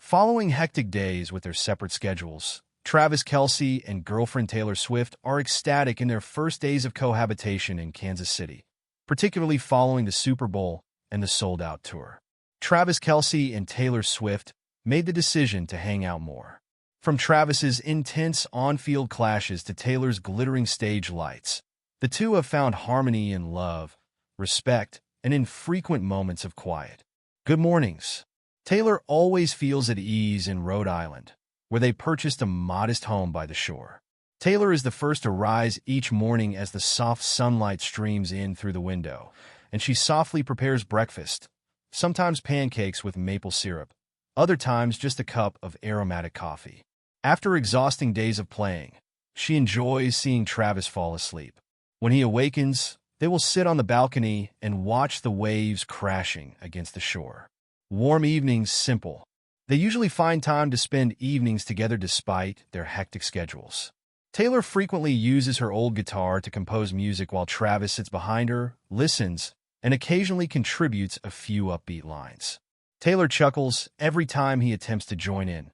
Following hectic days with their separate schedules, Travis Kelce and girlfriend Taylor Swift are ecstatic in their first days of cohabitation in Kansas City, particularly following the Super Bowl and the sold-out tour. Travis Kelce and Taylor Swift made the decision to hang out more. From Travis's intense on-field clashes to Taylor's glittering stage lights, the two have found harmony in love, respect, and infrequent moments of quiet. Good mornings. Taylor always feels at ease in Rhode Island, where they purchased a modest home by the shore. Taylor is the first to rise each morning as the soft sunlight streams in through the window, and she softly prepares breakfast, sometimes pancakes with maple syrup, other times just a cup of aromatic coffee. After exhausting days of playing, she enjoys seeing Travis fall asleep. When he awakens, they will sit on the balcony and watch the waves crashing against the shore. Warm evenings simple. They usually find time to spend evenings together despite their hectic schedules. Taylor frequently uses her old guitar to compose music while Travis sits behind her, listens, and occasionally contributes a few upbeat lines. Taylor chuckles every time he attempts to join in,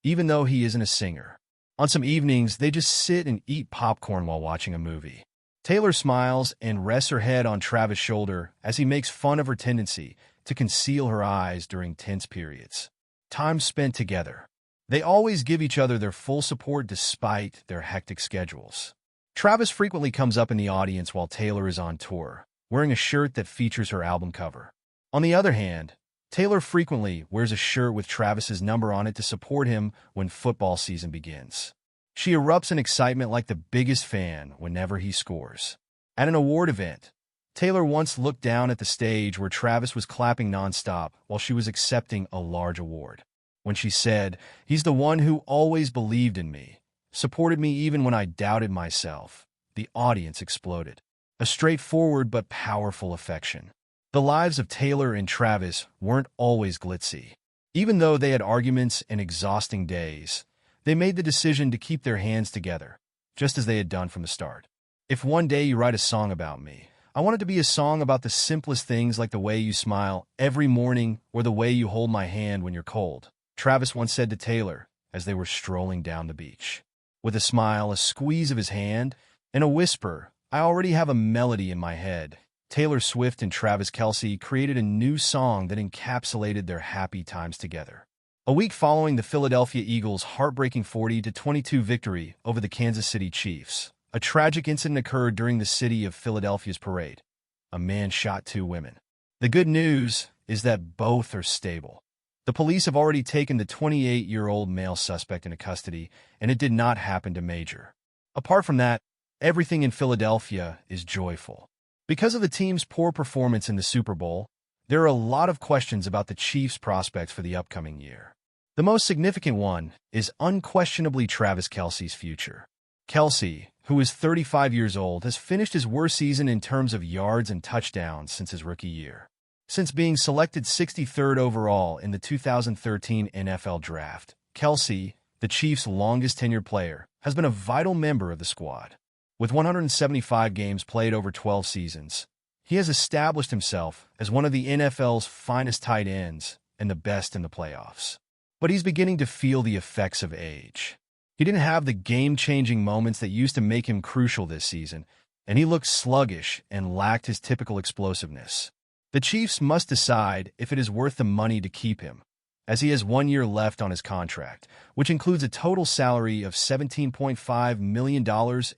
even though he isn't a singer. On some evenings, they just sit and eat popcorn while watching a movie. Taylor smiles and rests her head on Travis' shoulder as he makes fun of her tendency to conceal her eyes during tense periods. Time spent together. They always give each other their full support despite their hectic schedules. Travis frequently comes up in the audience while Taylor is on tour, wearing a shirt that features her album cover. On the other hand, Taylor frequently wears a shirt with Travis's number on it to support him when football season begins. She erupts in excitement like the biggest fan whenever he scores. At an award event, Taylor once looked down at the stage where Travis was clapping nonstop while she was accepting a large award. When she said, "He's the one who always believed in me, supported me even when I doubted myself," the audience exploded. A straightforward but powerful affection. The lives of Taylor and Travis weren't always glitzy. Even though they had arguments and exhausting days, they made the decision to keep their hands together, just as they had done from the start. "If one day you write a song about me, I want it to be a song about the simplest things like the way you smile every morning or the way you hold my hand when you're cold," Travis once said to Taylor as they were strolling down the beach. With a smile, a squeeze of his hand, and a whisper, "I already have a melody in my head," Taylor Swift and Travis Kelce created a new song that encapsulated their happy times together. A week following the Philadelphia Eagles' heartbreaking 40-22 victory over the Kansas City Chiefs, a tragic incident occurred during the city of Philadelphia's parade. A man shot two women. The good news is that both are stable. The police have already taken the 28-year-old male suspect into custody, and it did not happen to Major. Apart from that, everything in Philadelphia is joyful. Because of the team's poor performance in the Super Bowl, there are a lot of questions about the Chiefs' prospects for the upcoming year. The most significant one is unquestionably Travis Kelce's future. Kelce, who is 35 years old, has finished his worst season in terms of yards and touchdowns since his rookie year. Since being selected 63rd overall in the 2013 NFL Draft, Kelce, the Chiefs' longest-tenured player, has been a vital member of the squad. With 175 games played over 12 seasons, he has established himself as one of the NFL's finest tight ends and the best in the playoffs. But he's beginning to feel the effects of age. He didn't have the game-changing moments that used to make him crucial this season, and he looked sluggish and lacked his typical explosiveness. The Chiefs must decide if it is worth the money to keep him, as he has 1 year left on his contract, which includes a total salary of $17.5 million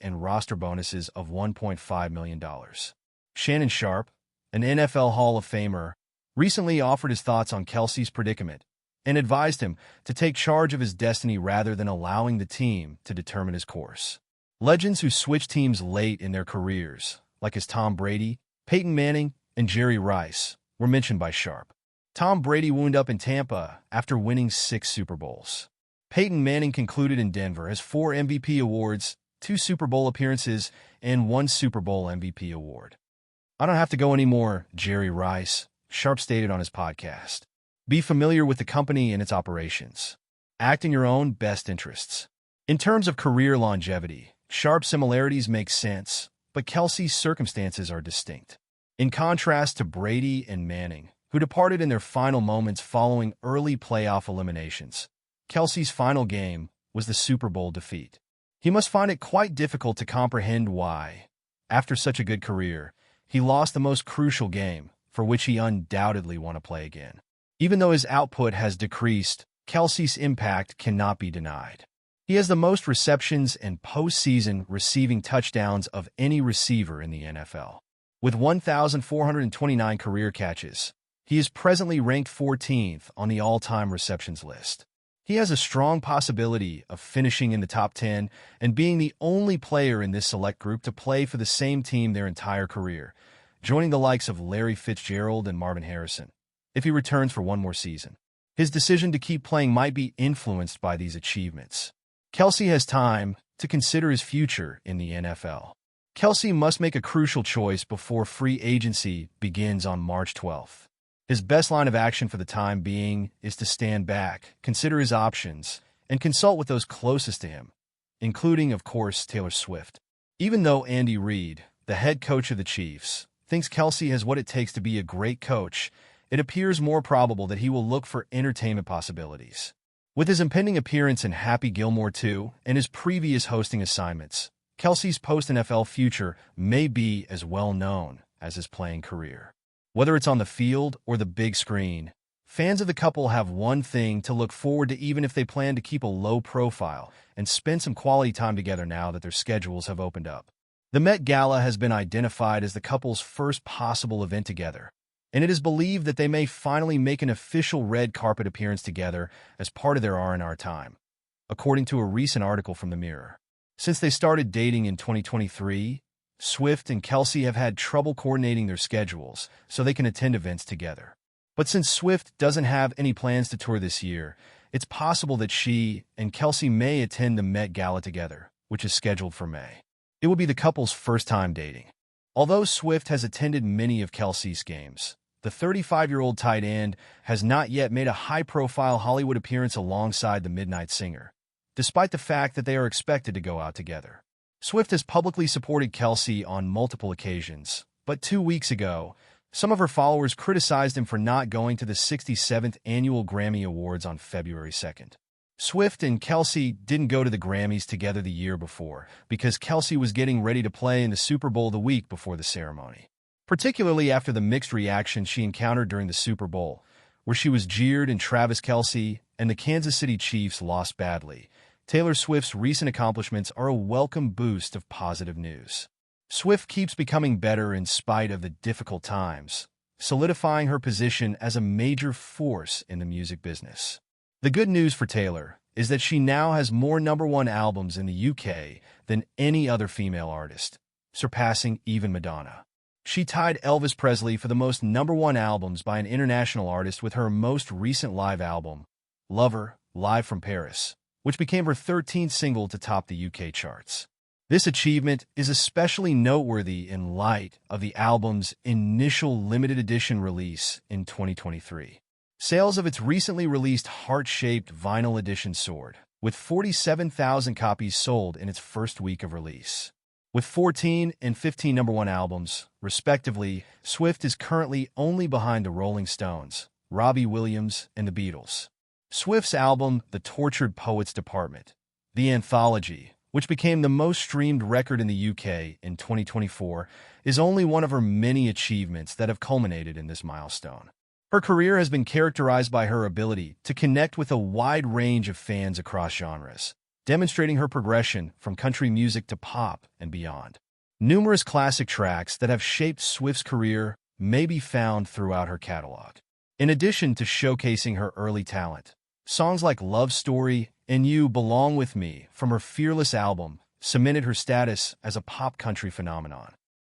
and roster bonuses of $1.5 million. Shannon Sharpe, an NFL Hall of Famer, recently offered his thoughts on Kelce's predicament and advised him to take charge of his destiny rather than allowing the team to determine his course. Legends who switch teams late in their careers, like as Tom Brady, Peyton Manning, and Jerry Rice, were mentioned by Sharpe. Tom Brady wound up in Tampa after winning 6 Super Bowls. Peyton Manning concluded in Denver has 4 MVP awards, 2 Super Bowl appearances, and 1 Super Bowl MVP award. "I don't have to go anymore," Jerry Rice, Sharpe stated on his podcast. "Be familiar with the company and its operations. Act in your own best interests." In terms of career longevity, Sharpe's similarities make sense, but Kelce's circumstances are distinct. In contrast to Brady and Manning, who departed in their final moments following early playoff eliminations. Kelce's final game was the Super Bowl defeat. He must find it quite difficult to comprehend why, after such a good career, he lost the most crucial game, for which he undoubtedly want to play again. Even though his output has decreased, Kelce's impact cannot be denied. He has the most receptions and postseason receiving touchdowns of any receiver in the NFL. With 1,429 career catches, he is presently ranked 14th on the all-time receptions list. He has a strong possibility of finishing in the top 10 and being the only player in this select group to play for the same team their entire career, joining the likes of Larry Fitzgerald and Marvin Harrison, if he returns for one more season. His decision to keep playing might be influenced by these achievements. Kelce has time to consider his future in the NFL. Kelce must make a crucial choice before free agency begins on March 12th. His best line of action for the time being is to stand back, consider his options, and consult with those closest to him, including, of course, Taylor Swift. Even though Andy Reid, the head coach of the Chiefs, thinks Kelce has what it takes to be a great coach, it appears more probable that he will look for entertainment possibilities. With his impending appearance in Happy Gilmore 2 and his previous hosting assignments, Kelce's post-NFL future may be as well known as his playing career. Whether it's on the field or the big screen, fans of the couple have one thing to look forward to even if they plan to keep a low profile and spend some quality time together now that their schedules have opened up. The Met Gala has been identified as the couple's first possible event together, and it is believed that they may finally make an official red carpet appearance together as part of their R&R time, according to a recent article from The Mirror. Since they started dating in 2023, Swift and Kelce have had trouble coordinating their schedules so they can attend events together. But since Swift doesn't have any plans to tour this year, it's possible that she and Kelce may attend the Met Gala together, which is scheduled for May. It will be the couple's first time dating. Although Swift has attended many of Kelce's games, the 35-year-old tight end has not yet made a high-profile Hollywood appearance alongside the Midnight Singer, despite the fact that they are expected to go out together. Swift has publicly supported Kelce on multiple occasions, but 2 weeks ago, some of her followers criticized him for not going to the 67th Annual Grammy Awards on February 2nd. Swift and Kelce didn't go to the Grammys together the year before because Kelce was getting ready to play in the Super Bowl the week before the ceremony, particularly after the mixed reaction she encountered during the Super Bowl, where she was jeered and Travis Kelce and the Kansas City Chiefs lost badly. Taylor Swift's recent accomplishments are a welcome boost of positive news. Swift keeps becoming better in spite of the difficult times, solidifying her position as a major force in the music business. The good news for Taylor is that she now has more #1 albums in the UK than any other female artist, surpassing even Madonna. She tied Elvis Presley for the most #1 albums by an international artist with her most recent live album, Lover, Live from Paris, which became her 13th single to top the UK charts. This achievement is especially noteworthy in light of the album's initial limited edition release in 2023. Sales of its recently released heart-shaped vinyl edition soared, with 47,000 copies sold in its first week of release. With 14 and 15 #1 albums, respectively, Swift is currently only behind the Rolling Stones, Robbie Williams, and the Beatles. Swift's album, The Tortured Poets Department, the anthology, which became the most streamed record in the UK in 2024, is only one of her many achievements that have culminated in this milestone. Her career has been characterized by her ability to connect with a wide range of fans across genres, demonstrating her progression from country music to pop and beyond. Numerous classic tracks that have shaped Swift's career may be found throughout her catalog. In addition to showcasing her early talent, songs like Love Story and You Belong With Me from her Fearless album cemented her status as a pop country phenomenon.